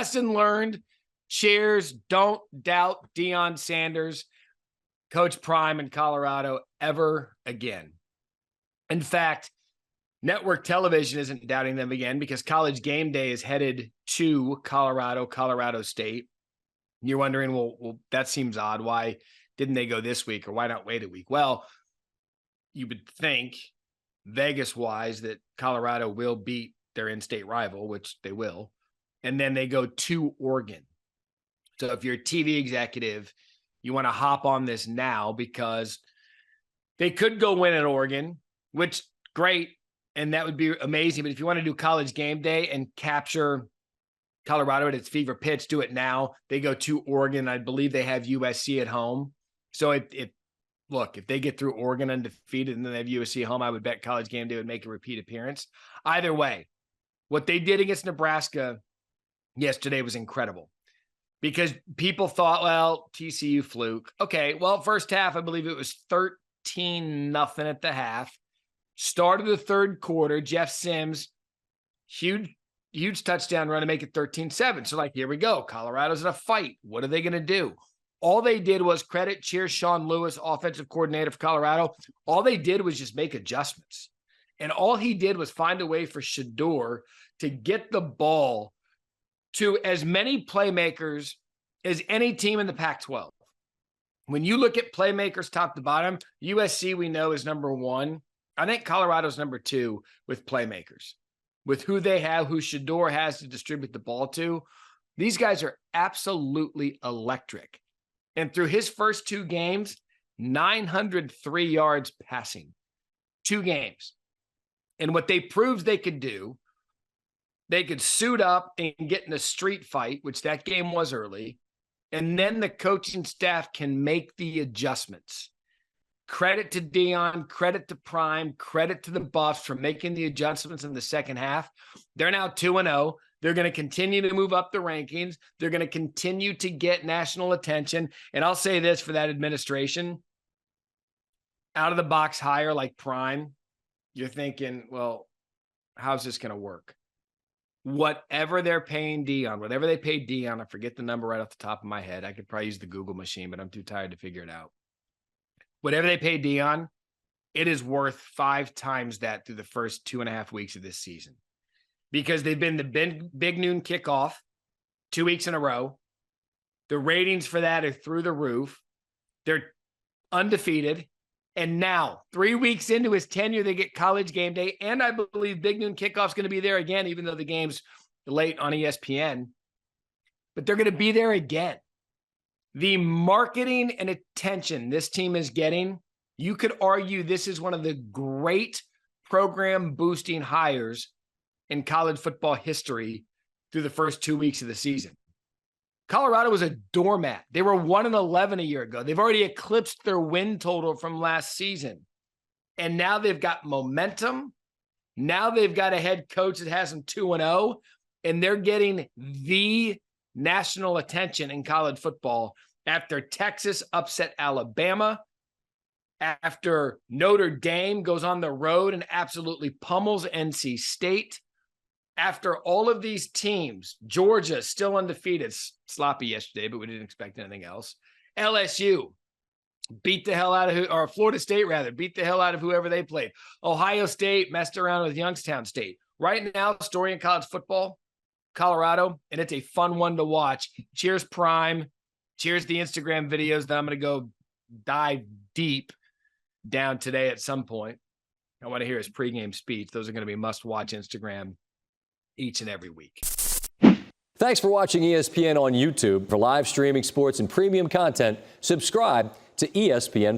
lesson learned. Cheers. Don't doubt Deion Sanders, Coach Prime in Colorado ever again. In fact, network television isn't doubting them again because College Game Day is headed to Colorado State. You're wondering, well, that seems odd. Why didn't they go this week, or why not wait a week? Well, you would think Vegas-wise that Colorado will beat their in-state rival, which they will, and then they go to Oregon. So if you're a TV executive, you want to hop on this now because they could go win at Oregon, which great, and that would be amazing. But if you want to do College Game Day and capture Colorado at its fever pitch, do it now. They go to Oregon. I believe they have USC at home. So if they get through Oregon undefeated and then they have USC at home, I would bet College Game Day would make a repeat appearance. Either way, what they did against Nebraska yesterday was incredible because people thought, well, TCU fluke. Okay, well, first half, I believe it was 13-0 at the half. Started the third quarter, Jeff Sims, huge touchdown run to make it 13-7. So, here we go. Colorado's in a fight. What are they going to do? All they did was cheer Sean Lewis, offensive coordinator for Colorado. All they did was just make adjustments. And all he did was find a way for Shedeur to get the ball to as many playmakers as any team in the Pac-12. When you look at playmakers top to bottom, USC we know is number one. I think Colorado's number two with playmakers. With who they have, who Shedeur has to distribute the ball to. These guys are absolutely electric. And through his first two games, 903 yards passing. 2 games. And what they proved they could do, they could suit up and get in a street fight, which that game was early. And then the coaching staff can make the adjustments. Credit to Deion, credit to Prime, credit to the Buffs for making the adjustments in the second half. They're now 2-0. They're going to continue to move up the rankings. They're going to continue to get national attention. And I'll say this for that administration, out of the box hire like Prime, you're thinking, well, how's this going to work? Whatever they're paying Deion, whatever they pay Deion, I forget the number right off the top of my head. I could probably use the Google machine, but I'm too tired to figure it out. Whatever they pay Deion, it is worth 5 times that through the first 2.5 weeks of this season. Because they've been the big noon kickoff 2 weeks in a row. The ratings for that are through the roof. They're undefeated. And now, 3 weeks into his tenure, they get College Game Day. And I believe big noon kickoff's going to be there again, even though the game's late on ESPN. But they're going to be there again. The marketing and attention this team is getting, you could argue this is one of the great program boosting hires in college football history through the first 2 weeks of the season. Colorado was a doormat. They were 1-11 a year ago. They've already eclipsed their win total from last season. And now they've got momentum. Now they've got a head coach that has them 2-0, and they're getting the national attention in college football after Texas upset Alabama, after Notre Dame goes on the road and absolutely pummels NC State, after all of these teams, Georgia still undefeated, sloppy yesterday, but we didn't expect anything else. LSU beat the hell out of or Florida State rather, beat the hell out of whoever they played. Ohio State messed around with Youngstown State. Right now, story in college football, Colorado, and it's a fun one to watch. Cheers, Prime. Cheers, the Instagram videos that I'm going to go dive deep down today at some point. I want to hear his pregame speech. Those are going to be must-watch Instagram each and every week. Thanks for watching ESPN on YouTube. For live streaming sports and premium content, subscribe to ESPN+.